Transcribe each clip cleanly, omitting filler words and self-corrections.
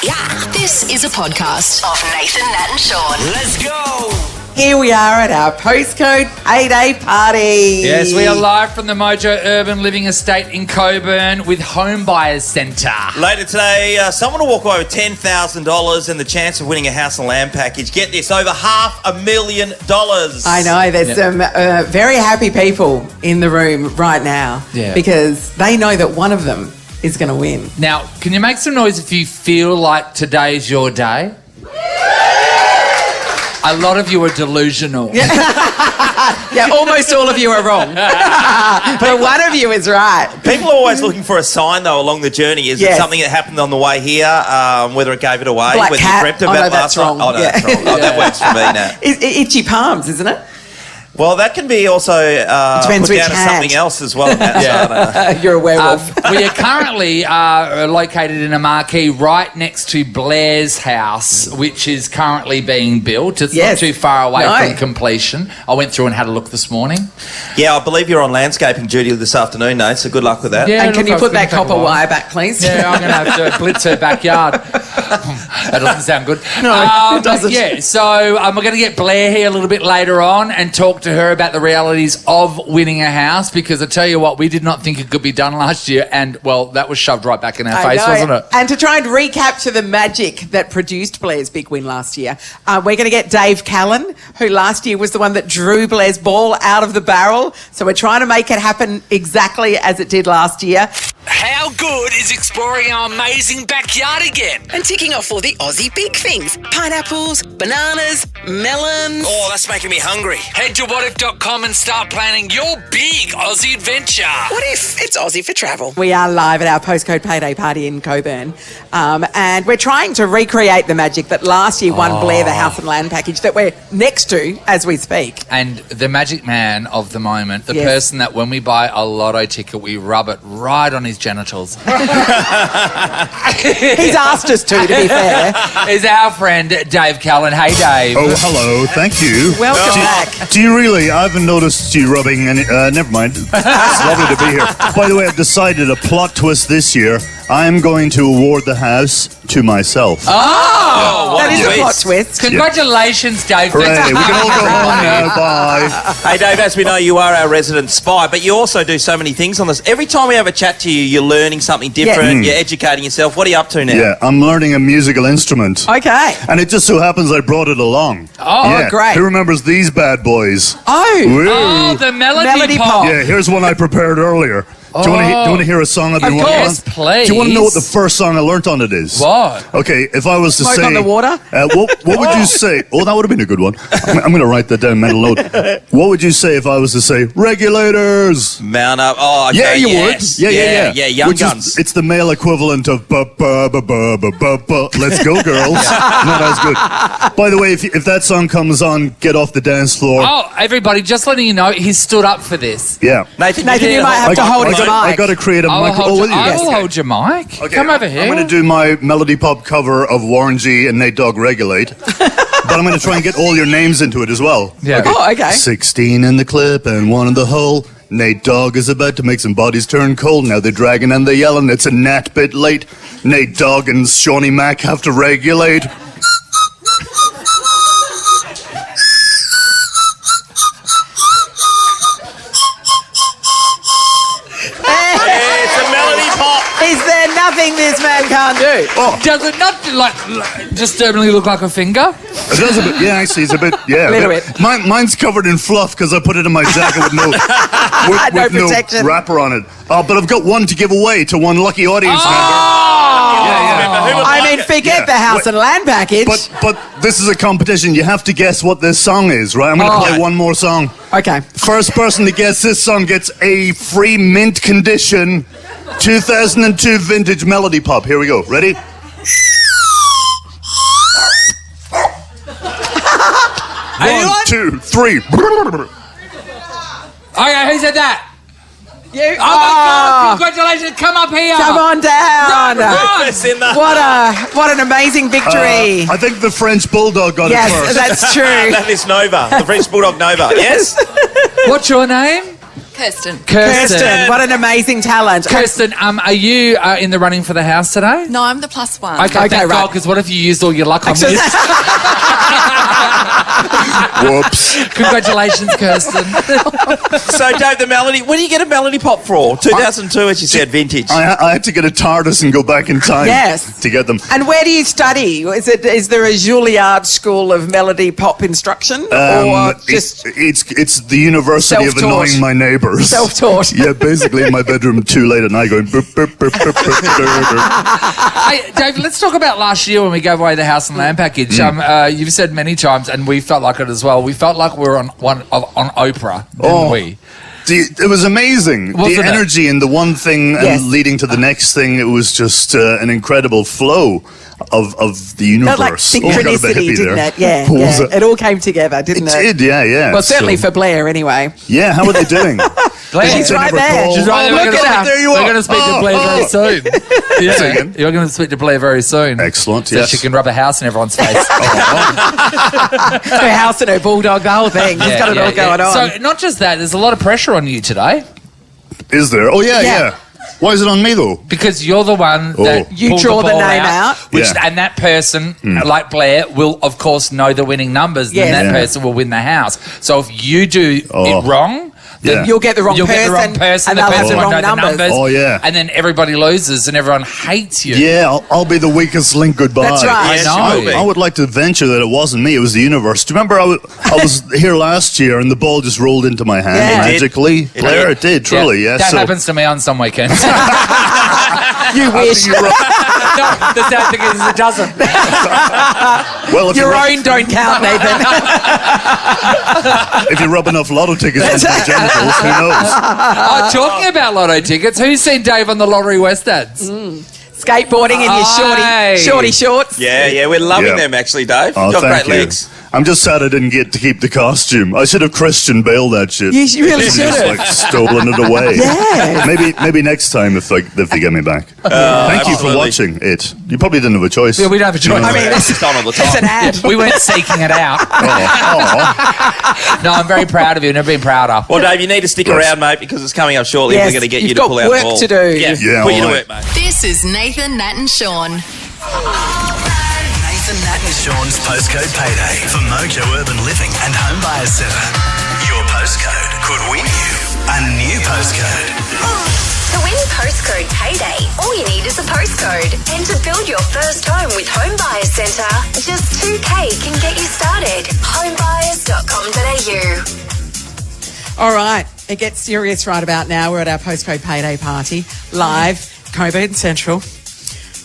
Yeah. This is a podcast of Nathan, Nat and Shaun. Let's go! Here we are at our Postcode Payday Party. Yes, we are live from the Mojo Urban Living Estate in Coburn with Home Buyers Centre. Later today, someone will walk away with $10,000 and the chance of winning a house and land package. Get this, over $500,000. I know, there's some very happy people in the room right now because they know that one of them is going to win. Now, can you make some noise if you feel like today's your day? A lot of you are delusional. Yeah, almost all of you are wrong. But one of you is right. People are always looking for a sign, though, along the journey. Is it something that happened on the way here, whether it gave it away, Black whether cat. you dreamt about last night? Wrong. Oh, no, that's wrong. Oh, that works for me now. Itchy palms, isn't it? Well, that can be also put down as something else as well. Matt, You're a werewolf. We are currently located in a marquee right next to Blair's house, which is currently being built. It's not too far away from completion. I went through and had a look this morning. Yeah, I believe you're on landscaping duty this afternoon, Nate, so good luck with that. Yeah, and can you put that copper wire back, please? Yeah, I'm going to have to blitz her backyard. That doesn't sound good. No, it doesn't. Yeah, so we're going to get Blair here a little bit later on and talk to her about the realities of winning a house, because I tell you what, we did not think it could be done last year, and, well, that was shoved right back in our face, wasn't it? And to try and recapture the magic that produced Blair's big win last year, we're going to get Dave Callan, who last year was the one that drew Blair's ball out of the barrel. So we're trying to make it happen exactly as it did last year. How good is exploring our amazing backyard again? And ticking off all the Aussie big things. Pineapples, bananas, melons. Oh, that's making me hungry. Head to whatif.com and start planning your big Aussie adventure. What if it's Aussie for travel? We are live at our Postcode Payday Party in Coburn, and we're trying to recreate the magic that last year won Blair the house and land package that we're next to as we speak. And the magic man of the moment, the person that when we buy a lotto ticket, we rub it right on his genitals. He's asked us to be fair. Is our friend Dave Callan. Hey, Dave. Oh, hello. Thank you. Welcome back. Do you really? I haven't noticed you rubbing any... never mind. It's lovely to be here. By the way, I've decided a plot twist this year. I'm going to award the house to myself. Oh! That is a plot twist. Congratulations, Dave. Hooray, we can all go home now. Bye. Hey, Dave, as we know, you are our resident spy, but you also do so many things on this. Every time we have a chat to you, you're learning something different, you're educating yourself. What are you up to now? Yeah, I'm learning a musical instrument. Okay. And it just so happens I brought it along. Oh, great. Who remembers these bad boys? Oh. Woo. The melody pop. Yeah, here's one I prepared earlier. Do you want to hear a song I've been working on? Yes, please. Do you want to know what the first song I learnt on it is? What? Okay, if I was to Smoke say... on the Water? What would you say? Oh, that would have been a good one. I'm going to write that down, mental note. What would you say if I was to say, regulators? Mount up. Oh, okay, Yeah, you yes. would. Yeah. Yeah, Young Guns. It's the male equivalent of ba-ba-ba-ba-ba-ba. Let's go, girls. No, that was good. By the way, if that song comes on, get off the dance floor. Oh, everybody, just letting you know, he's stood up for this. Yeah. Nathan, you might have to hold his mic. I got to create a I mic. will hold your mic. Okay, Come over here. I'm going to do my Melody Pop cover of Warren G and Nate Dogg Regulate. But I'm going to try and get all your names into it as well. Yeah. Oh, okay. 16 in the clip and 1 in the hole. Nate Dogg is about to make some bodies turn cold. Now they're dragging and they're yelling. It's a nat bit late. Nate Dogg and Shawnee Mac have to regulate. It's a melody pop. Is there nothing this man can't do? Does it not disturbingly look like a finger? It does a bit, yeah, actually, it's a bit, yeah. Little bit. Mine's covered in fluff because I put it in my jacket with no protection. wrapper on it. But I've got one to give away to one lucky audience member. I mean, forget the house and land package. But this is a competition. You have to guess what this song is, right? I'm going to play one more song. Okay. First person to guess this song gets a free mint condition 2002 vintage Melody Pop. Here we go. Ready? One, 2, 3. Okay, who said that? You. Oh, my God, congratulations. Come up here. Come on down. Run. What an amazing victory. I think the French Bulldog got it Yes, first. that's true. That is Nova, the French Bulldog Nova. Yes? What's your name? Kirsten. Kirsten, what an amazing talent. Kirsten, are you in the running for the house today? No, I'm the +1. Okay, thank God, because what if you used all your luck on this? Whoops. Congratulations, Kirsten. So, Dave, the Melody, when do you get a Melody Pop for? 2002, as you said, vintage. I had to get a TARDIS and go back in time to get them. And where do you study? Is there a Juilliard School of Melody Pop instruction? Or just it's the University of Annoying My Neighbours. Self-taught. Yeah, basically in my bedroom too late at night going boop, boop, boop, boop, boop, boop. Hey, Dave, let's talk about last year when we gave away the house and land package. You've said many times, and we felt like it as well. We felt like we were on Oprah, didn't we? It was amazing. Wasn't the energy and the one thing and leading to the next thing, it was just an incredible flow of the universe. Felt like synchronicity, didn't it? Yeah, it all came together, didn't it? It did, yeah. Well, certainly for Blair, anyway. Yeah, how are they doing? Blair. She's right there. She's right there. Look at her. There you are. We're going to speak to Blair very soon. Yeah, you're going to speak to Blair very soon. Excellent, so yes. she can rub a house in everyone's face. Her house and her bulldog, the whole thing. She's got it all going on. So, not just that, there's a lot of pressure on you today. Is there? Oh, yeah. Why is it on me, though? Because you're the one that you pulled draw the ball name out. And that person, like Blair, will, of course, know the winning numbers. Then that person will win the house. So if you do it wrong... Then you'll get the wrong person, and they'll have the won't wrong know the numbers. Oh, yeah. And then everybody loses and everyone hates you. Yeah, I'll be the weakest link goodbye. That's right. Yes, I know. I would like to venture that it wasn't me, it was the universe. Do you remember I was here last year and the ball just rolled into my hand magically? Blair, it did, truly, yes. That happens to me on some weekends. You wish. No, the sad thing is it doesn't. Well, if Your own don't count, Nathan. if you rub enough lotto tickets into my genitals, who knows? Talking about lotto tickets, who's seen Dave on the Lottery West ads? Skateboarding in your shorty shorts. Yeah, we're loving them, actually, Dave. Oh, Got thank great you. legs. I'm just sad I didn't get to keep the costume. I should have Christian Bale that shit. You really should Just have. like stolen it away. Yes. Maybe next time if they get me back. Thank you for watching it. You probably didn't have a choice. Yeah, we don't have a choice. I mean, It's done all the time. it's an ad. We weren't seeking it out. No, I'm very proud of you. Never been prouder. Well, Dave, you need to stick around, mate, because it's coming up shortly. Yes, We're going to get you've you to got pull out the ball. work to do. Yeah, put you to work, mate. This is Nathan, Nat and Shaun. Nathan, Nat and Shaun's Postcode Payday for Mojo Urban Living and Home Buyers Centre. Your postcode could win you a new postcode. To win Postcode Payday, all you need is a postcode. And to build your first home with Home Buyers Centre, just $2,000 can get you started. homebuyers.com.au. All right, it gets serious right about now. We're at our Postcode Payday Party, live, Coburn Central.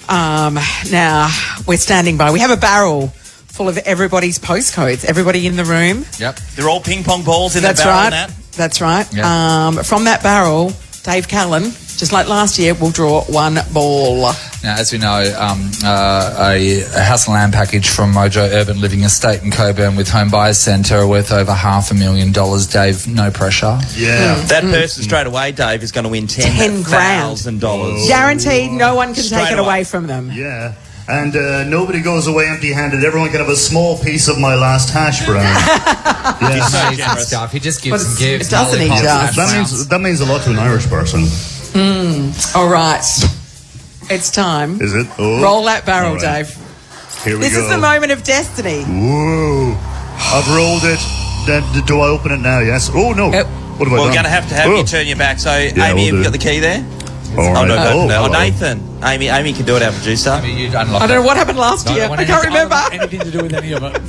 Now, we're standing by. We have a barrel full of everybody's postcodes, everybody in the room. Yep. They're all ping-pong balls in That's the barrel, right. Nat. That's right. Yeah. From that barrel, Dave Callan, just like last year, will draw one ball. Now, as we know, a house and land package from Mojo Urban Living Estate in Coburn with Home Buyers Centre worth over $500,000. Dave, no pressure. Yeah. That person straight away, Dave, is going to win $10,000. Guaranteed, no one can Straight take it away. away from them. Yeah. And nobody goes away empty-handed. Everyone can have a small piece of my last hash brown. He's so Amazing generous. stuff. He just gives But and gives. doesn't he lollipops, just? hash browns. That means a lot to an Irish person. All right. It's time. Is it? Oh. Roll that barrel, All right. Dave. Here we This go. is the moment of destiny. Whoa. I've rolled it. Do I open it now? Yes. Oh, no. Yep. What have I Well, done? we're going to have Oh. you turn your back. So, Amy, we'll have you do. got the key there? All right. no, hello. Nathan. Amy can do it, our producer. I mean, you'd unlock I don't know it. what happened last year. I can't remember. Anything to do with any of it.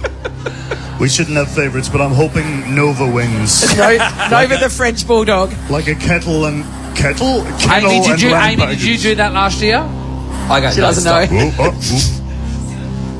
We shouldn't have favourites, but I'm hoping Nova wins. Nova the French Bulldog. Like a kettle and... Kettle? Amy, Kettle and did you land do that last year? I got She doesn't know. package.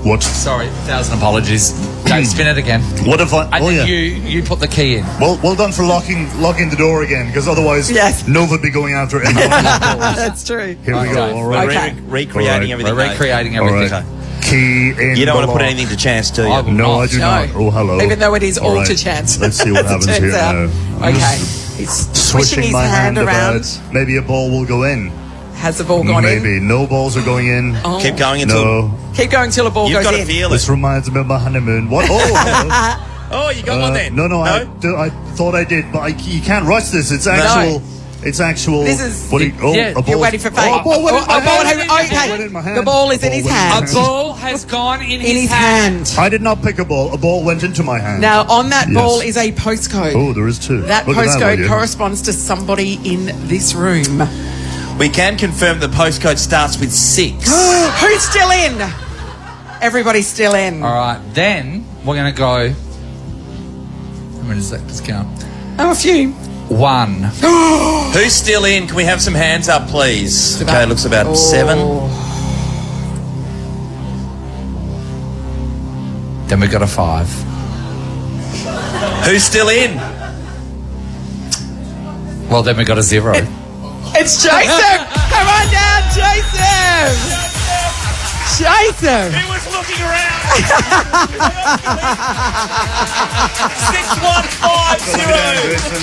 What? Sorry, 1,000 apologies. Dave, spin it again. What if I... And Oh, then yeah. you put the key in. Well done for locking the door again, because otherwise Yes. Nova would be going after it. That's true. Here we go. Okay. All We're right. Okay. recreating All right. everything. We're Dave. recreating All everything. right. Key in. You don't want to put below. anything to chance, do you? I will No, not. I do No. not. Oh, hello. Even though it is all right. to chance. Let's see what As it happens turns here out. now. I'm Okay. just He's swishing switching his my hand around. about. Maybe a ball will go in. Has the ball gone Maybe. in? No balls are going in. Oh. Keep going until No. Keep going till a ball you've goes got in. to feel This it. reminds me of my honeymoon. What? Oh, hello. Oh, you got one then? No, I thought I did, but you can't rush this. It's actual. It's actual. This is- What do you, Yeah. a ball. You're waiting for fate. Oh, a ball went in my hand. Okay. went in my hand. The ball is in his Ball went hand. A ball has gone in In his hand. I did not pick a ball. A ball went into my hand. Now, on that Yes. ball is a postcode. Oh, there is two. That Look at postcode will you? corresponds to somebody in this room. We can confirm the postcode starts with 6. Who's still in? Everybody's still in. All right, then we're going to go. How many does that just count? Oh, a few. 1. Who's still in? Can we have some hands up, please? Okay, looks about 7. Then we got a 5. Who's still in? Well, then we got a 0. It's Joseph! Come on down, Joseph! Joseph! He was looking around.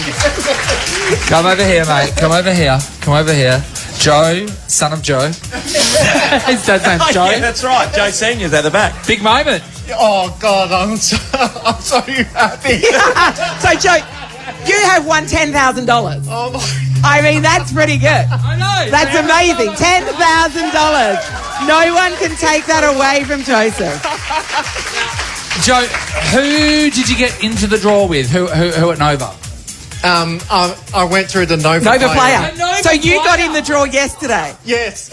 6150. Come over here, mate. Come over here. Come over here. Joe, son of Joe. His dad's name's Joe. Yeah, that's right. Joe Senior's at the back. Big moment. Oh God, I'm so happy. So, Joe, you have won $10,000. Oh my. I mean, that's pretty good. I know. That's amazing. $10,000. No one can take that away from Joseph. Joe, who did you get into the draw with? Who at Nova? I went through the Nova Player. A Nova So you got player. in the draw yesterday. Yes.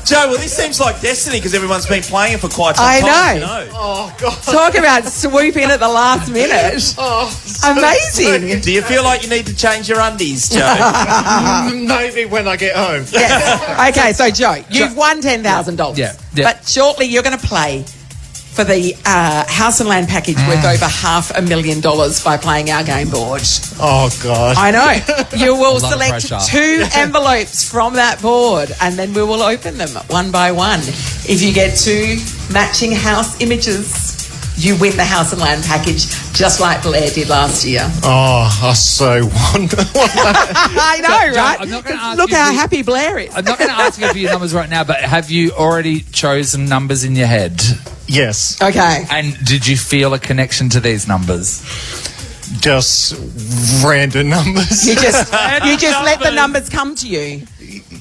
Joe, well, this seems like destiny because everyone's been playing it for quite some I time. know. Oh God. Talk about swoop in at the last minute. Amazing. Do you feel like you need to change your undies, Joe? Maybe when I get home. Yes. Okay, so Joe, you've won $10,000. Yeah. But shortly you're going to play for the house and land package worth over $500,000 by playing our game board. Oh God. I know. You will lot of select pressure. 2 envelopes from that board and then we will open them one by one. If you get 2 matching house images, you win the house and land package just like Blair did last year. Oh, I so want. I know, Joe, right? I'm not gonna ask Look you how to- happy Blair is. I'm not going to ask you for your numbers right now, but have you already chosen numbers in your head? Yes. Okay. And did you feel a connection to these numbers? Just random numbers. You just let the numbers come to you.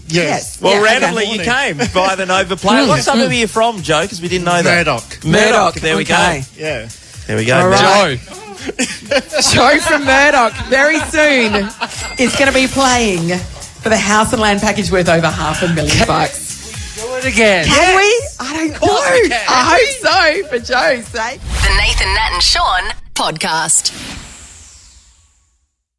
Yes. Well, Yeah, randomly okay. you came via the Nova player. What suburb are you from, Joe? Because we didn't know that. Murdoch. Murdoch. There we okay. go. Yeah. There we go. All right. Joe. Joe from Murdoch very soon is going to be playing for the house and land package worth over $500,000. Do it again. Can we? I don't course know. we can. I hope so for Joe's sake. The Nathan, Nat and Shaun podcast.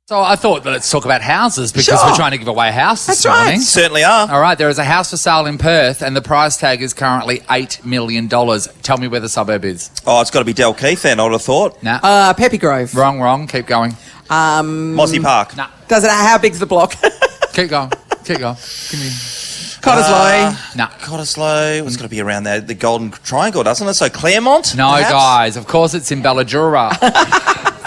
So I thought, let's talk about houses because Sure. we're trying to give away a house this That's right. morning. Certainly are. All right, there is a house for sale in Perth and the price tag is currently $8 million. Tell me where the suburb is. Oh, it's got to be Dalkeith then, I would have thought. Nah. Peppy Grove. Wrong. Keep going. Mossy Park. Nah. Does it? How big's the block? Keep going. Give me... Cottesloe. Nah. Cottesloe. It's got to be around there. The Golden Triangle, doesn't it? So Claremont? No, perhaps? guys. Of course it's in Ballajura.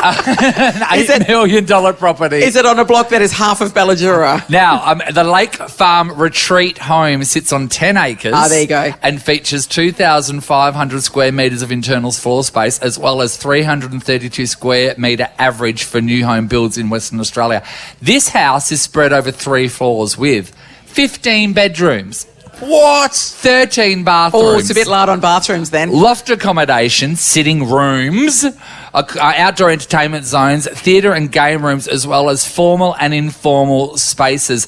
An $8 million property. Is it on a block that is half of Ballajura? Now, the Lake Farm Retreat Home sits on 10 acres. Ah, there you go. And features 2,500 square metres of internal floor space, as well as 332 square metre average for new home builds in Western Australia. This house is spread over 3 floors with 15 bedrooms. What? 13 bathrooms. Oh, it's a bit light on bathrooms then. Loft accommodation, sitting rooms, outdoor entertainment zones, theatre and game rooms, as well as formal and informal spaces.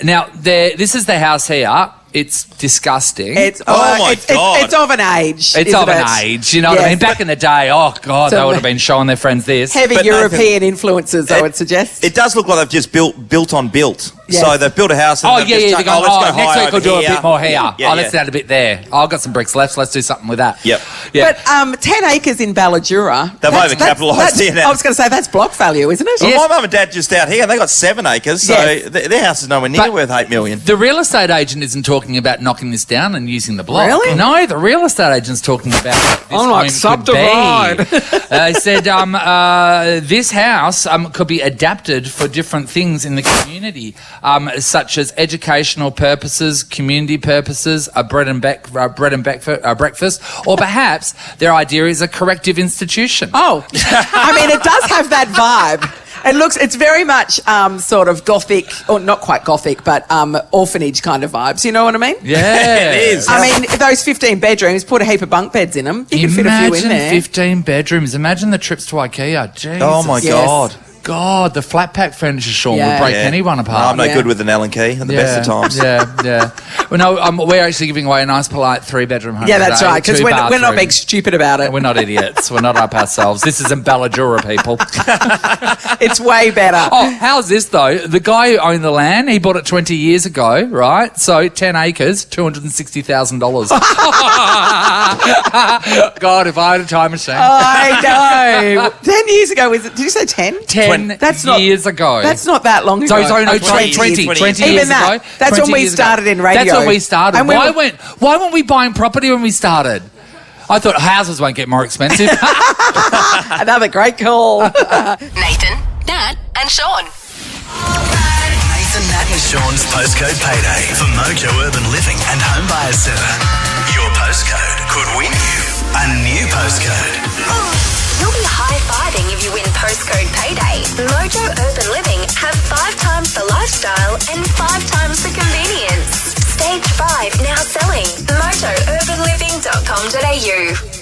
Now, this is the house here. It's disgusting. It's Oh, my God. It's of an age. It's isn't of an it? age, you know what I Yes, mean? Back in the day, oh, God, they would have been showing their friends this. Heavy But European influences, I would suggest. It does look like they've just built on built. Yes. So they've built a house and Oh, they've yeah, just yeah. chucked, They're going, let's go next high week we'll over do a here. bit more here. Yeah, Let's add a bit there. Oh, I've got some bricks left, so let's do something with that. Yep. Yeah. But 10 acres in Ballajura. They've overcapitalised here now. I was going to say, that's block value, isn't it? Well, my mum and dad just out here, they got 7 acres, so Yes. their house is nowhere near But- worth $8 million. The real estate agent isn't talking about knocking this down and using the block. Really? No, the real estate agent's talking about what this I'm like, home subdivide. could be. They said this house could be adapted for different things in the community. such as educational purposes, community purposes, a bread and breakfast, or perhaps their idea is a corrective institution. Oh, I mean, it does have that vibe. It's very much sort of gothic, or not quite gothic, but orphanage kind of vibes. You know what I mean? Yeah, it is. I mean, those 15 bedrooms, put a heap of bunk beds in them. You can fit a few in there. 15 bedrooms. Imagine the trips to IKEA. Jesus. Oh, my God. God, the flat pack furniture, Shaun, Yeah. would break anyone No, apart. I'm no good with an Allen key at the best of times. Yeah. Well, no, we're actually giving away a nice, polite 3-bedroom home. Yeah, that's today, right, because 2 we're not bathrooms. being stupid about it. We're not idiots. We're not up ourselves. This isn't Ballajura, people. It's way better. Oh, how's this, though? The guy who owned the land, he bought it 20 years ago, right? So 10 acres, $260,000. God, if I had a time machine. I know. 10 years ago, did you say 10? 10 years ago. That's not that long ago. Sorry, no, 20 Even years that. ago. That's 20 when we years ago. started in radio. That's when we started. And Why weren't we buying property when we started? I thought houses won't get more expensive. Another great call. Nathan, Nat, and Shaun. Nathan, Nat and Shaun's Postcode Payday for Mojo Urban Living and Home Buyers Centre. Your postcode could win you a new postcode. You'll be high-fiving if you win Postcode Payday. Mojo Urban Living have 5 times the lifestyle and 5 times the convenience. Stage 5 now selling. MojoUrbanLiving.com.au.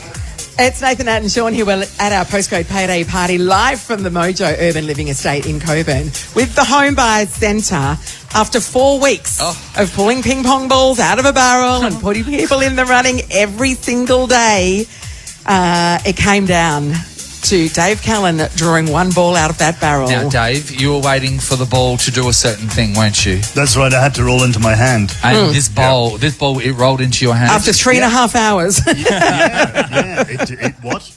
It's Nathan, Nat and Shaun here. We're at our Postcode Payday Party live from the Mojo Urban Living Estate in Coburn with the Home Buyers Centre. After 4 weeks of pulling ping pong balls out of a barrel and putting people in the running every single day, it came down to Dave Callan drawing one ball out of that barrel. Now, Dave, you were waiting for the ball to do a certain thing, weren't you? That's right, I had to roll into my hand. And this ball, it rolled into your hand. After 3.5 hours. What?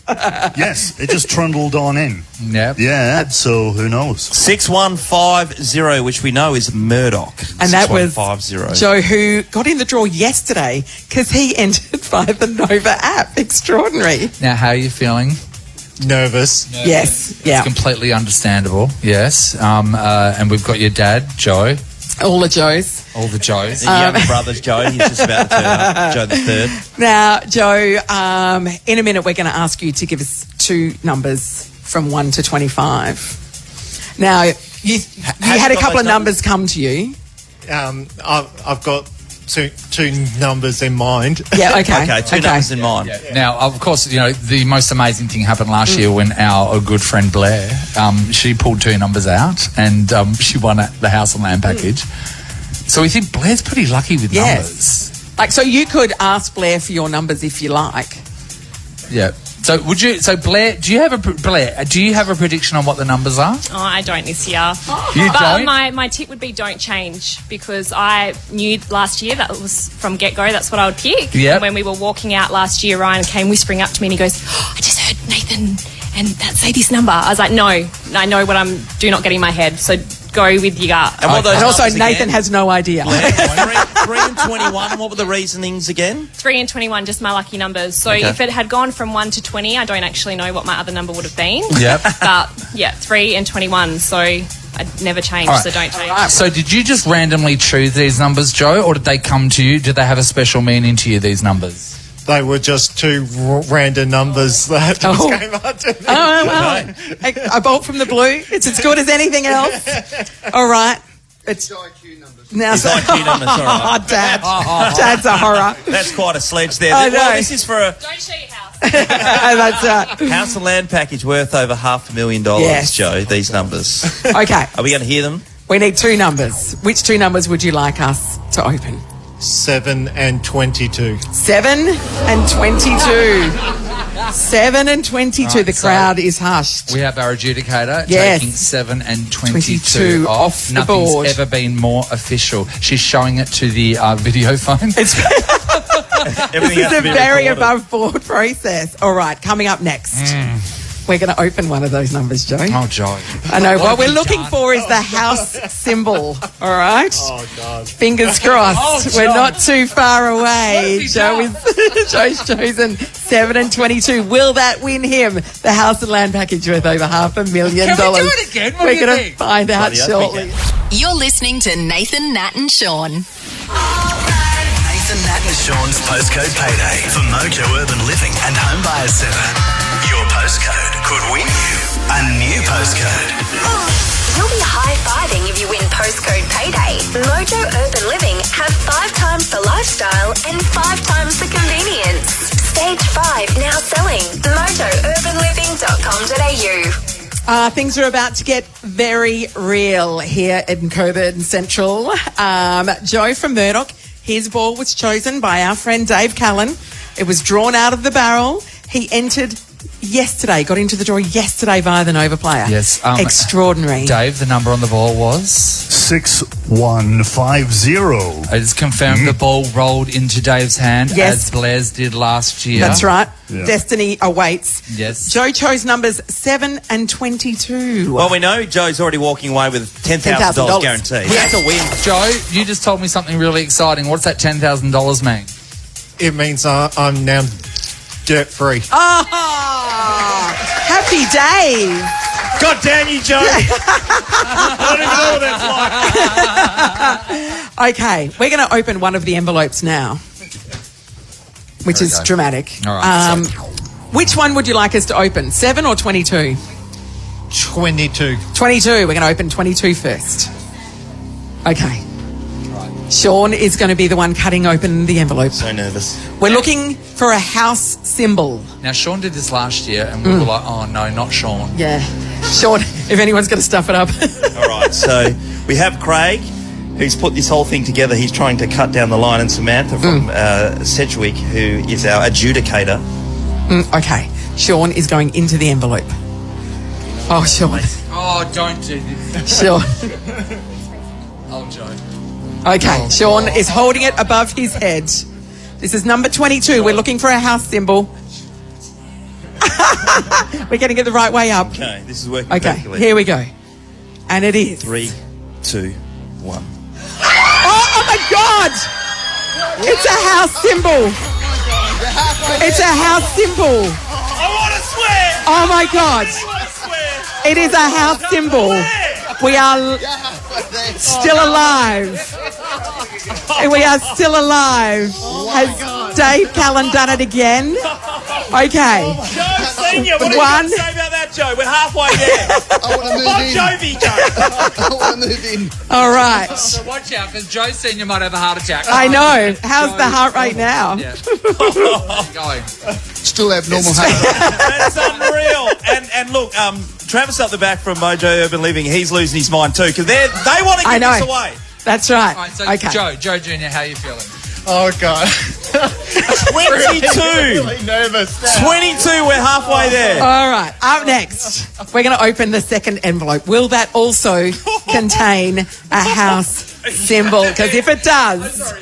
Yes, it just trundled on in. Yep. Yeah, so who knows? 6150, which we know is Murdoch. And that was 6150. Joe, who got in the draw yesterday because he entered via the Nova app. Extraordinary. Now, how are you feeling? Nervous. Yes. Yeah. It's completely understandable. Yes. And we've got your dad, Joe. All the Joes. All the Joes. The younger brother's Joe. He's just about to turn up. Joe the third. Now, Joe, in a minute we're going to ask you to give us 2 numbers from 1 to 25. Now, you had a couple of numbers come to you. I've got two numbers in mind. Yeah, okay. Okay, 2 numbers in mind. Yeah. Now, of course, you know, the most amazing thing happened last year when our good friend Blair, she pulled 2 numbers out and she won the house and land package. So we think Blair's pretty lucky with numbers. Like, so you could ask Blair for your numbers if you like. Yeah. So Blair, do you have a prediction on what the numbers are? Oh, I don't this year. You But don't? my tip would be don't change, because I knew last year that was from get-go, that's what I would pick. Yep. And when we were walking out last year, Ryan came whispering up to me and he goes, I just heard Nathan and that say this number. I was like, no, I know what I'm do not get in my head, so go with your gut. And what are those And also, numbers Nathan again? has no idea. 3 and 21. What were the reasonings again? 3 and 21, just my lucky numbers. So Okay. if it had gone from 1 to 20, I don't actually know what my other number would have been. Yep. But yeah, 3 and 21. So I'd never change, All right. so don't change. So did you just randomly choose these numbers, Joe, or did they come to you? Did they have a special meaning to you, these numbers? They were just 2 random numbers that just came up to me. Oh, well. A bolt from the blue. It's as good as anything else. All right. It's IQ numbers. Now, It's IQ numbers, all right. Oh, Dad. Dad's a horror. That's quite a sledge there. I Well, know. this is for a Don't show your house. That's right. house and land package worth over $500,000, Yes. Joe, these numbers. Okay. Are we going to hear them? We need 2 numbers. Which 2 numbers would you like us to open? 7 and 22. 7 and 22. 7 and 22. Right, The so- crowd is hushed. We have our adjudicator Yes. taking 7 and 22 22 off the Nothing's board. ever been more official. She's showing it to the video phone. It's Everything This has is to a be very recorded. above board process. All right, coming up next. We're going to open one of those numbers, Joe. Oh, Joe. I know. What we're have you looking done? for is the house symbol. All right? Oh, God. Fingers crossed. Oh, We're John. not too far away. What have you Joe's chosen 7 and 22. Will that win him the house and land package worth over $500,000? Can we do it again? What do We're you going to think? find out Bloody oath we shortly. You're listening to Nathan, Nat and Shaun. Nathan, Nat and Shaun's Postcode Payday for Mojo Urban Living and Home Buyers Centre. Your postcode could win you a new postcode. You'll be high-fiving if you win Postcode Payday. Mojo Urban Living have 5 times the lifestyle and 5 times the convenience. Stage 5 now selling. MojoUrbanLiving.com.au. Things are about to get very real here in Coburn Central. Joe from Murdoch, his ball was chosen by our friend Dave Callan. It was drawn out of the barrel. He entered yesterday, got into the draw yesterday via the Nova player. Yes. Extraordinary. Dave, the number on the ball was? 6150. I just confirmed the ball rolled into Dave's hand Yes. as Blair's did last year. That's right. Yeah. Destiny awaits. Yes. Joe chose numbers 7 and 22. Well, we know Joe's already walking away with $10,000 guaranteed. That's a win. Joe, you just told me something really exciting. What's that $10,000 mean? It means I'm now debt-free. Oh, happy days. God damn you, Joe. I don't even know what that's like. Okay, we're going to open one of the envelopes now, which There we is go. dramatic. All right, which one would you like us to open, 7 or 22? 22. 22. We're going to open 22 first. Okay. Shaun is going to be the one cutting open the envelope. So nervous. We're looking for a house symbol. Now, Shaun did this last year, and we were like, oh, no, not Shaun. Yeah. Shaun, if anyone's going to stuff it up. All right, so we have Craig, who's put this whole thing together. He's trying to cut down the line, and Samantha from Sedgwick, who is our adjudicator. Okay. Shaun is going into the envelope. Oh, Shaun. Oh, don't do this. Shaun. Oh, Joe. Okay, Shaun is holding it above his head. This is number 22. We're looking for a house symbol. We're getting it the right way up. Okay, this is working Okay, perfectly. here we go. And it is. 3, 2, 1. Oh my God! It's a house symbol. It's a house symbol. I want to swear! Oh my God. I want to swear! It is a house symbol. We are still alive. We are still alive. Has Dave Callan done it again? Okay. Joe Senior, what are you One. going to say about that, Joe? We're halfway there. I want to move Bon in. Jovi, Joe. I want to move in. All right. So watch out, because Joe Senior might have a heart attack. I know. How's the heart rate now? Yeah. Going. Still abnormal heart. That's unreal. And look, Travis up the back from Mojo Urban Living, he's losing his mind too, because they want to I give know. this away. That's right. All right, so Okay. Joe Jr., how are you feeling? Oh, God. 22. Really nervous now. 22, we're halfway there. All right. Up next, we're going to open the second envelope. Will that also contain a house symbol? Because if it does,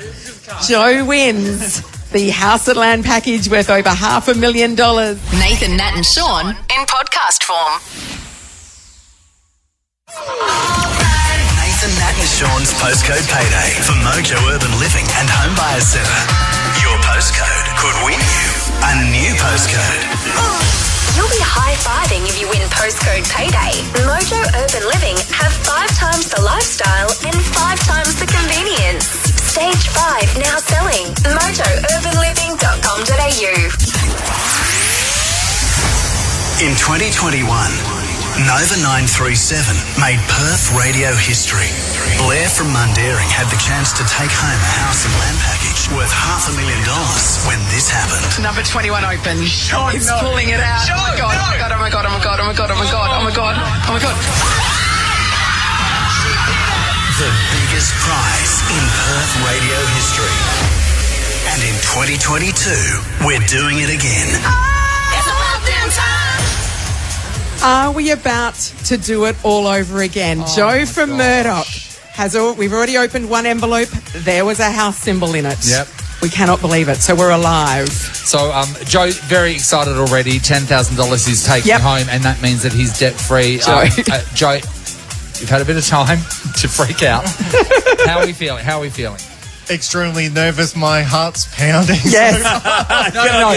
Joe wins the house and land package worth over $500,000. Nathan, Nat and Shaun in podcast form. Nathan, Nat and Shaun's Postcode Payday for Mojo Urban Living and Home Buyers Centre. Your postcode could win you a new postcode. You'll be high-fiving if you win Postcode Payday. Mojo Urban Living have 5 times the lifestyle and 5 times the convenience. Stage 5 now selling. MojoUrbanLiving.com.au. In 2021, Nova 937 made Perth radio history. Blair from Mundaring had the chance to take home a house and land package worth $500,000 when this happened. Number 21 open. He's pulling it out. Oh my God. Oh my God. Oh my God. Oh my God. Oh my God. Oh my God. Oh my God. The biggest prize in Perth radio history. And in 2022, we're doing it again. It's about damn time. Are we about to do it all over again? Joe from Murdoch has we've already opened one envelope. There was a house symbol in it. Yep. We cannot believe it. So we're alive. So, Joe, very excited already. $10,000 he's taking home, and that means that he's debt-free. Joe. Joe, you've had a bit of time to freak out. How are we feeling? Extremely nervous. My heart's pounding. Yes. No,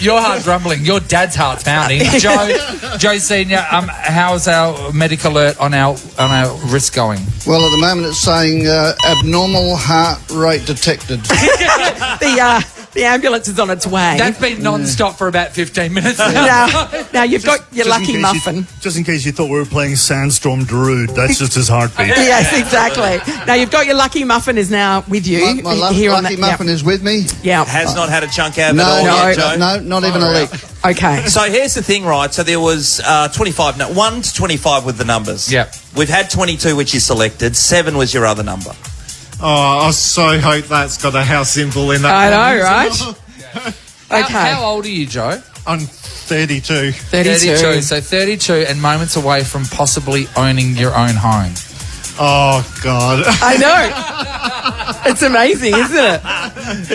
your heart's rumbling. Your dad's heart's pounding. Joe Senior, how's our medical alert on our wrist going? Well, at the moment it's saying abnormal heart rate detected. The ambulance is on its way. That's been non-stop for about 15 minutes. Now you've got your lucky muffin. Just in case you thought we were playing Sandstorm Darude, that's just his heartbeat. Yes, exactly. Now you've got your lucky muffin is now with you. My lucky muffin is with me. Yeah. Has not had a chunk out of it all yet, Joe? No, not even a leak. Okay. So here's the thing, right? So there was 25, 1 to 25 with the numbers. Yep. We've had 22, which is selected. 7 was your other number. Oh, I so hope that's got a house symbol in that. I know, right? Okay. How old are you, Joe? I'm 32. 32. So 32 and moments away from possibly owning your own home. Oh, God. I know. It's amazing, isn't it?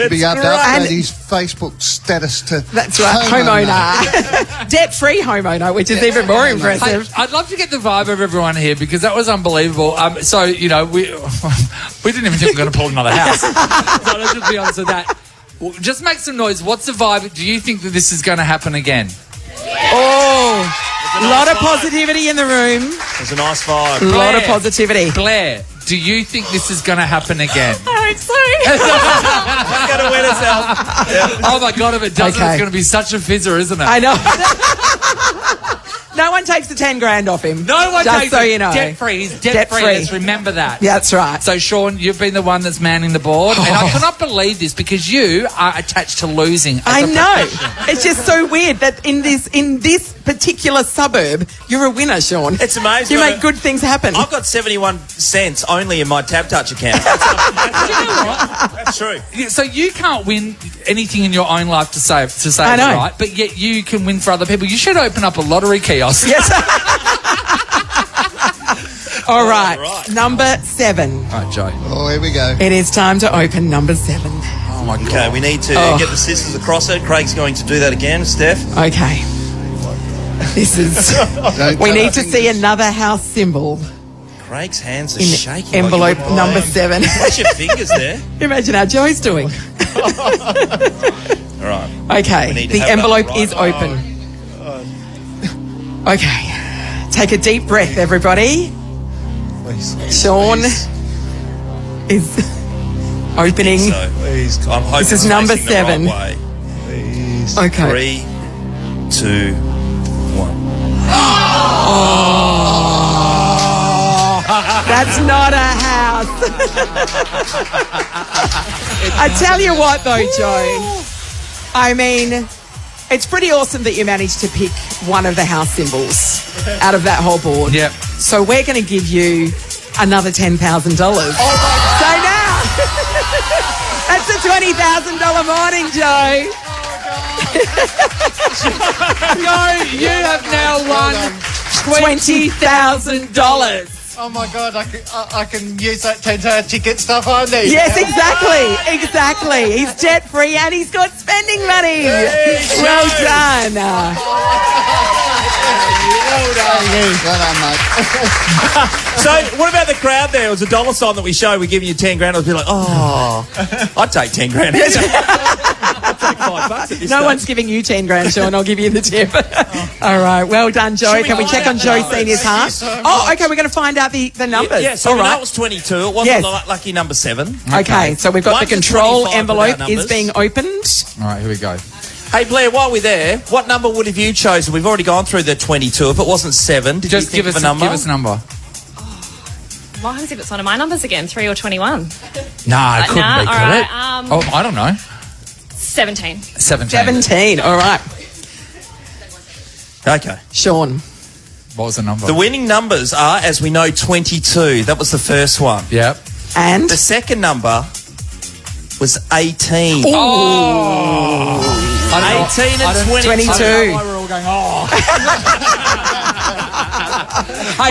Be able to update his Facebook status to That's right, homeowner. Debt-free homeowner, which is even more impressive. I'd love to get the vibe of everyone here because that was unbelievable. So, we didn't even think we were going to pull another house. So let's just be honest with that. Well, just make some noise. What's the vibe? Do you think that this is going to happen again? Oh, a lot of positivity in the room. There's a nice vibe. A lot of positivity. Blair, do you think this is going to happen again? I hope so. We're going to win herself. Oh, my God, if it doesn't, it's going to be such a fizzer, isn't it? I know. No one takes the 10 grand off him. No one just takes so it. you know. Debt-free. He's debt-free. Let's remember that. Yeah, that's right. So, Shaun, you've been the one that's manning the board, and I cannot believe this because you are attached to losing. I know. It's just so weird that in this particular suburb, you're a winner, Shaun. It's amazing. You make good things happen. I've got 71 cents only in my Tab Touch account. That's true. So you can't win anything in your own life to say I know. right, but yet you can win for other people. You should open up a lottery kiosk. Yes. All right. Number 7. All right, Joe. Oh, here we go. It is time to open number 7. Oh, my God. Okay, we need to get the sisters across it. Craig's going to do that again, Steph. Okay. This is... we need to see another house symbol. Craig's hands are In shaking. envelope number 7. Watch your fingers there. Imagine how Joe's doing. All right. Okay, the envelope is open. Okay, take a deep breath, everybody. Please. Shaun is opening. Please. I'm hoping This is it's number facing the 7. right way. Please. Okay. 3, 2, 1. That's not a house. I tell you what, though, Joe. I mean, it's pretty awesome that you managed to pick one of the house symbols out of that whole board. Yep. So we're going to give you another $10,000. So now, that's a $20,000 morning, Joe. Joe, you have now won $20,000. Oh my God, I can use that 10 ticket stuff I need. Yes, exactly. He's debt free and he's got spending money. Well done. Well done, mate. So, what about the crowd there? It was a dollar sign that we showed. We give you 10 grand. I was be like, oh, I'd take 10 grand. I'd take $5 at this No stage. one's giving you 10 grand, Shaun. I'll give you the tip. All right. Well done, Joe. Can we check on Joe Senior's heart? Oh, okay. We're going to find out the numbers. Yeah, so all we know right. it was 22. It wasn't lucky number 7. Okay, so we've got 1 the to control 25 envelope without is numbers. being opened. All right, here we go. Hey, Blair, while we're there, what number would have you chosen? We've already gone through the 22. If it wasn't 7, did Just you think of a number? Give us a number. What happens if it's one of my numbers again? 3 or 21? Nah, it couldn't be, all could right, it? Oh, I don't know. 17. 17. All right. Okay. Shaun. What was the number? The winning numbers are, as we know, 22. That was the first one. Yep. And? The second number was 18. Oh! 18 and 22. 22. I don't know why we're all going,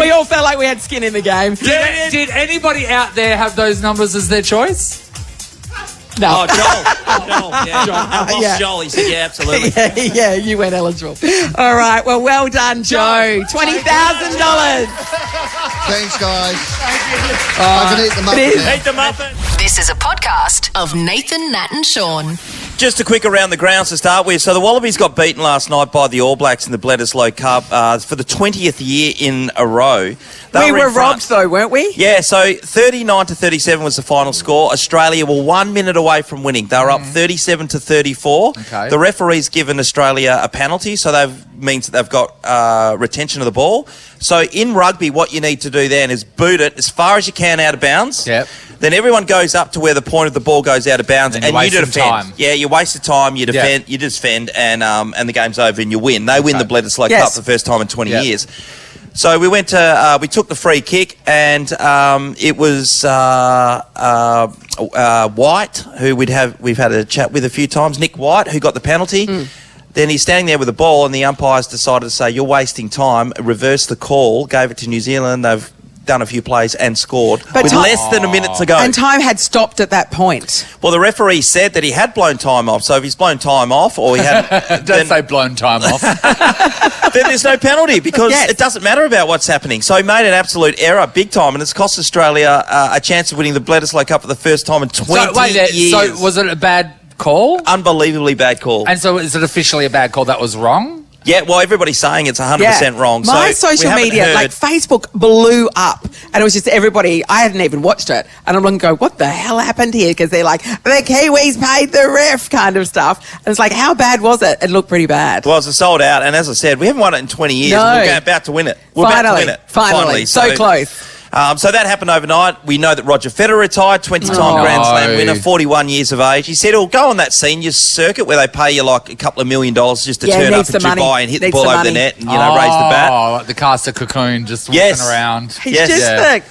We all felt like we had skin in the game. Did anybody out there have those numbers as their choice? No. Joel. Our boss Joel, he said, yeah, absolutely. yeah, you weren't eligible. All right, well done, Joe. $20,000. Thanks, guys. I can eat the muffin now. Eat the muffin. This is a podcast of Nathan, Nat and Shaun. Just a quick around the grounds to start with. So the Wallabies got beaten last night by the All Blacks in the Bledisloe Cup for the 20th year in a row. We were robbed, though, weren't we? Yeah, so 39-37 was the final score. Australia were 1 minute away from winning. They were up 37-34. Okay. The referee's given Australia a penalty, so that means that they've got retention of the ball. So in rugby, what you need to do then is boot it as far as you can out of bounds. Yep. Then everyone goes up to where the point of the ball goes out of bounds, and you defend. Time. Yeah, you wasted time. You defend. Yep. You just defend, and the game's over, and you win. They win the Bledisloe Cup for the first time in 20 years. So we went to we took the free kick, and it was White, who we've had a chat with a few times. Nick White, who got the penalty. Then he's standing there with the ball, and the umpires decided to say, "You're wasting time." Reversed the call, gave it to New Zealand. They've done a few plays and scored with less than a minute to go. And time had stopped at that point. Well, the referee said that he had blown time off. So if he's blown time off, or he had, don't say blown time off. then there's no penalty because it doesn't matter about what's happening. So he made an absolute error, big time, and it's cost Australia a chance of winning the Bledisloe Cup for the first time in 20 years. So was it a bad call? Unbelievably bad call. And so is it officially a bad call that was wrong? Yeah, well, everybody's saying it's 100% wrong. My social media, like Facebook, blew up. And it was just everybody, I hadn't even watched it. And I'm looking, what the hell happened here? Because they're like, the Kiwis paid the ref kind of stuff. And it's like, how bad was it? It looked pretty bad. Well, it's sold out. And as I said, we haven't won it in 20 years. No. And we're about to win it. We're about to win it. Finally. So close. So that happened overnight. We know that Roger Federer retired, 20-time Grand Slam winner, 41 years of age. He said he'll go on that senior circuit where they pay you like a couple of $1 million just to turn up at Dubai and hit the ball over the net and, raise the bat. Oh, like the caster cocoon just walking around. He's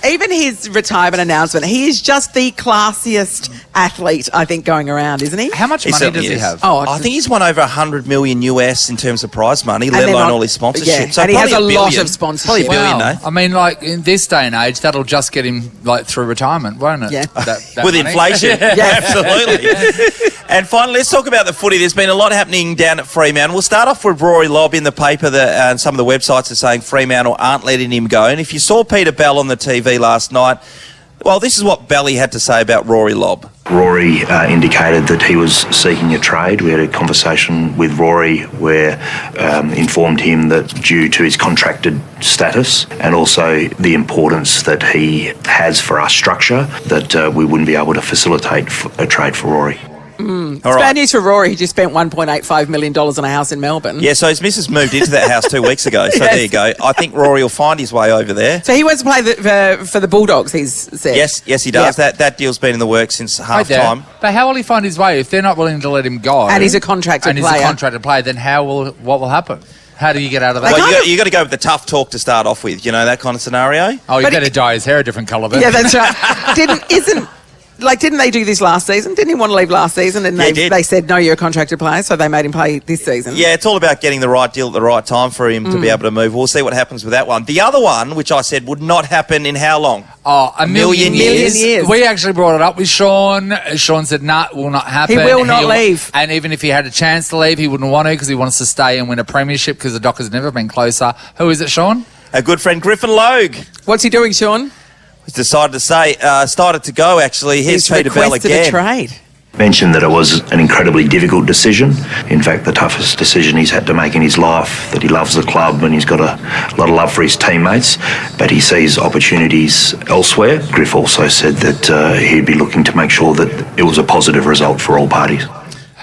even his retirement announcement, he is just the classiest athlete, I think, going around, isn't he? How much money does he have? I think he's won over $100 million US in terms of prize money, let alone all his sponsorship. Yeah. So and he has a lot of sponsorship. Probably $1 billion, eh? I mean, like, in this day and age, that'll just get him through retirement, won't it? Yeah. That with money. inflation. Absolutely. And finally, let's talk about the footy. There's been a lot happening down at Fremantle. We'll start off with Rory Lobb in the paper and some of the websites are saying Fremantle aren't letting him go. And if you saw Peter Bell on the TV last night, well, this is what Belly had to say about Rory Lobb. Rory indicated that he was seeking a trade. We had a conversation with Rory where informed him that due to his contracted status and also the importance that he has for our structure, that we wouldn't be able to facilitate a trade for Rory. It's bad news for Rory. He just spent $1.85 million on a house in Melbourne. Yeah, so his missus moved into that house 2 weeks ago. So there you go. I think Rory will find his way over there. So he wants to play for the Bulldogs, he's said. Yes, he does. Yep. That deal's been in the works since half time. But how will he find his way if they're not willing to let him go? And he's a contracted player. Then what will happen? How do you get out of that? Well, you got to go with the tough talk to start off with. You know, that kind of scenario. Oh, you better dye his hair a different colour then. Yeah, that's right. Didn't they do this last season? Didn't he want to leave last season? And they said, no, you're a contracted player, so they made him play this season. Yeah, it's all about getting the right deal at the right time for him to be able to move. We'll see what happens with that one. The other one, which I said would not happen in how long? Oh, a million years. We actually brought it up with Shaun. Shaun said, nah, it will not happen. He will not leave. And even if he had a chance to leave, he wouldn't want to because he wants to stay and win a premiership because the Dockers have never been closer. Who is it, Shaun? Our good friend Griffin Logue. What's he doing, Shaun? He's decided to started to go, actually. Here's Peter Bell again. He's requested a trade. Mentioned that it was an incredibly difficult decision. In fact, the toughest decision he's had to make in his life, that he loves the club and he's got a lot of love for his teammates, but he sees opportunities elsewhere. Griff also said that he'd be looking to make sure that it was a positive result for all parties.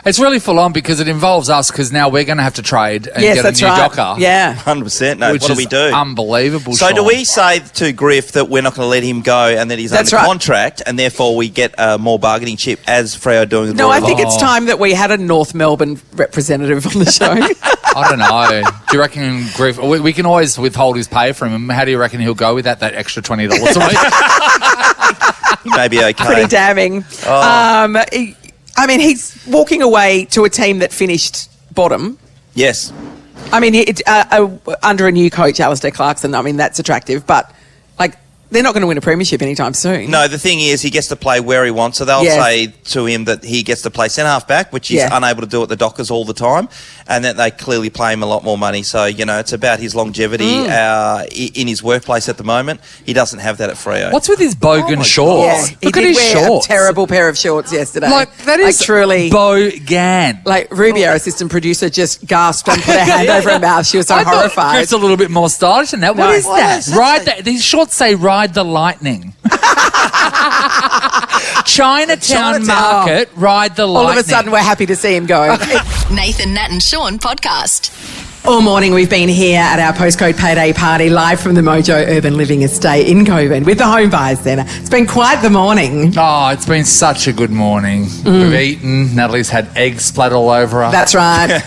It's really full on because it involves us because now we're going to have to trade and get a new Docker. Yeah. 100%. No, what do we do? Unbelievable. So do we say to Griff that we're not going to let him go and that he's under contract and therefore we get a more bargaining chip as Freo doing with Rory Lobb? I think it's time that we had a North Melbourne representative on the show. I don't know. Do you reckon Griff... We can always withhold his pay from him. How do you reckon he'll go with that extra $20 a week? Maybe okay. Pretty damning. I mean, he's walking away to a team that finished bottom. Yes. I mean, under a new coach, Alistair Clarkson, I mean, that's attractive. But, they're not going to win a premiership anytime soon. No, the thing is, he gets to play where he wants, so they'll say to him that he gets to play centre-half back, which he's unable to do at the Dockers all the time, and that they clearly pay him a lot more money. So, you know, it's about his longevity in his workplace at the moment. He doesn't have that at Freo. What's with his bogan shorts? Yeah, Look he at did his wear shorts. a terrible pair of shorts yesterday. Like, that is truly bogan. Like, Ruby, our assistant producer, just gasped and put her hand over her mouth. She was so horrified. It's a little bit more stylish than that. What is that? These shorts say "Ride the Lightning." Chinatown Market, ride the lightning. All of a sudden, we're happy to see him go. Nathan, Nat and Shaun podcast. All morning we've been here at our Postcode Payday Party live from the Mojo Urban Living Estate in Coburn with the Home Buyers Centre. It's been quite the morning. Oh, it's been such a good morning. We've eaten. Natalie's had eggs splat all over her. That's right.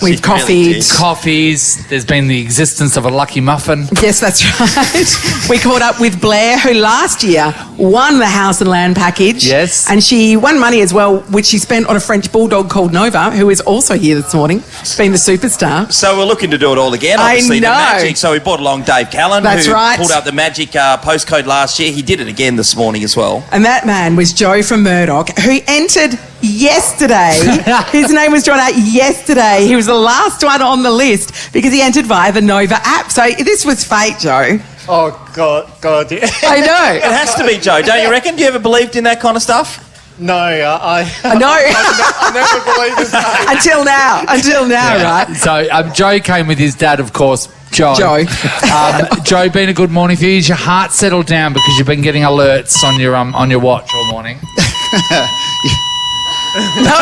We've coffeed. Coffees. There's been the existence of a lucky muffin. Yes, that's right. We caught up with Blair, who last year won the house and land package. Yes. And she won money as well, which she spent on a French bulldog called Nova, who is also here this morning. She's been the superstar. So we're looking to do it all again, obviously. The Magic. So we brought along Dave Callan, who pulled out the Magic postcode last year. He did it again this morning as well. And that man was Joe from Murdoch, who entered yesterday. His name was drawn out yesterday. He was the last one on the list because he entered via the Nova app. So this was fate, Joe. Oh, God, yeah. I know. It has to be, Joe, don't you reckon? Do you ever believed in that kind of stuff? No, I never believed in that. Until now, right? So Joe came with his dad, of course, Joe. Joe, been a good morning for you. Is your heart settled down because you've been getting alerts on your watch all morning? No.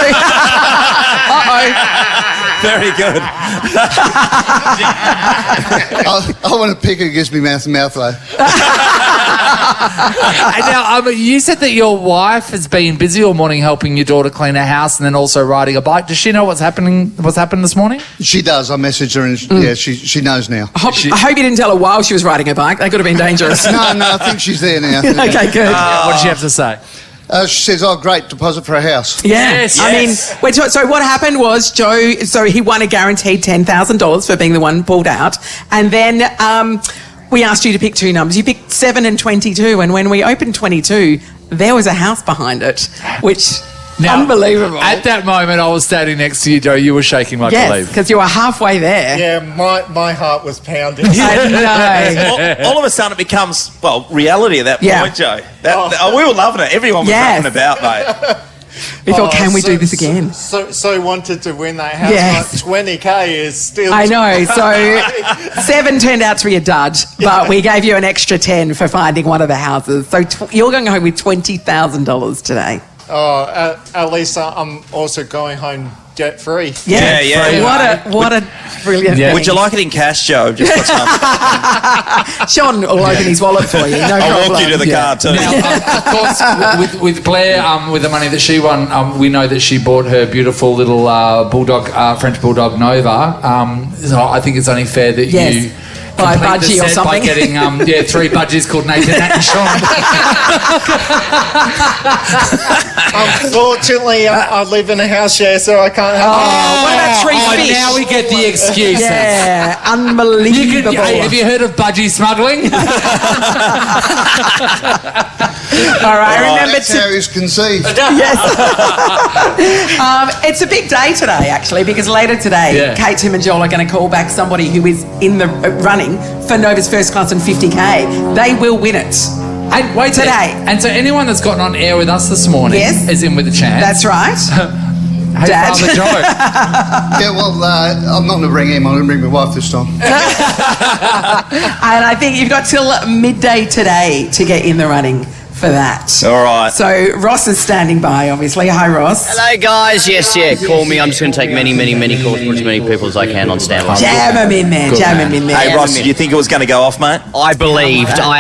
Very good. I want to pick it against me mouth though. Now, you said that your wife has been busy all morning helping your daughter clean her house and then also riding a bike. Does she know what's happened this morning? She does. I messaged her and she knows now. I hope you didn't tell her while she was riding her bike. That could have been dangerous. No, I think she's there now. Okay, good. What does she have to say? She says, "Oh, great deposit for a house." Yes. I mean, so what happened was Joe. So he won a guaranteed $10,000 for being the one pulled out, and then we asked you to pick two numbers. You picked 7 and 22, and when we opened 22, there was a house behind it, which. Now, unbelievable. At that moment, I was standing next to you, Joe. You were shaking like a leaf. Because you were halfway there. Yeah, my heart was pounding. I know. all of a sudden, it becomes, reality at that point, Joe. We were loving it. Everyone was laughing about, mate. We thought, can we do this again? So wanted to win that house. Yes. Like 20k is still... I know. So 7 turned out to be a dud, but we gave you an extra 10 for finding one of the houses. So you're going home with $20,000 today. Oh, at least I'm also going home debt-free. Yeah. What a brilliant thing. Would you like it in cash, Joe? Sean will open his wallet for you. No problem. I'll walk you to the car too. Now, of course, with Blair, with the money that she won, we know that she bought her beautiful little French bulldog Nova. So I think it's only fair that you buy a budgie or something. By getting 3 budgies called Nathan, Nat and Shaun. Unfortunately, I live in a house share, so I can't have... what about 3 fish? Now we get the excuses. Yeah, unbelievable. Have you heard of budgie smuggling? All right, remember That's how he's conceived. Yes. It's a big day today, actually, because later today, Kate, Tim and Joel are going to call back somebody who is in the running for Nova's First Class and 50k. They will win it. And wait today. And so anyone that's gotten on air with us this morning is in with a chance. That's right. Hey, Dad. Father Joe. Yeah, well, I'm not going to bring him. I'm going to bring my wife this time. And I think you've got till midday today to get in the running for that. All right. So Ross is standing by, obviously. Hi, Ross. Hello, guys. Yes, call me. I'm just going to take many calls from as many people as I can on standby. Jam them in there. Hey, Ross, did you think it was going to go off, mate? I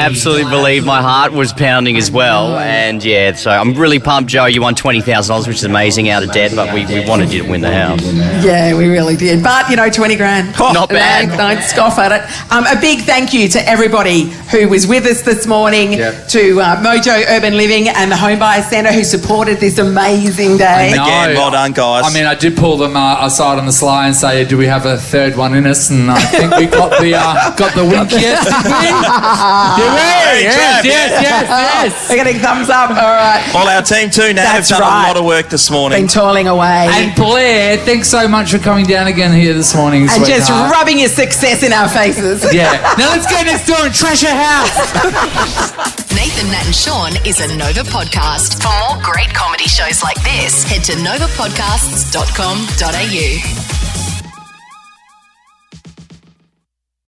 absolutely believed. My heart was pounding as well. And, so I'm really pumped, Joe. You won $20,000, which is amazing, out of debt, but we wanted you to win the house. Yeah, we really did. But, 20 grand. Not bad. Don't scoff at it. A big thank you to everybody who was with us this morning, to Mojo Mojo Urban Living and the Home Buyer Centre who supported this amazing day. Again, well done, guys. I mean, I did pull them aside on the sly and say, do we have a third one in us? And I think we got the wink yet. Do we? Yes. We're getting thumbs up. All right. Well, our team too now have done a lot of work this morning. Been toiling away. And Blair, thanks so much for coming down again here this morning, and sweetheart. just rubbing your success in our faces. Yeah. Now let's go next door and trash your house. Nathan, Nat and Shaun is a Nova podcast. For more great comedy shows like this, head to novapodcasts.com.au.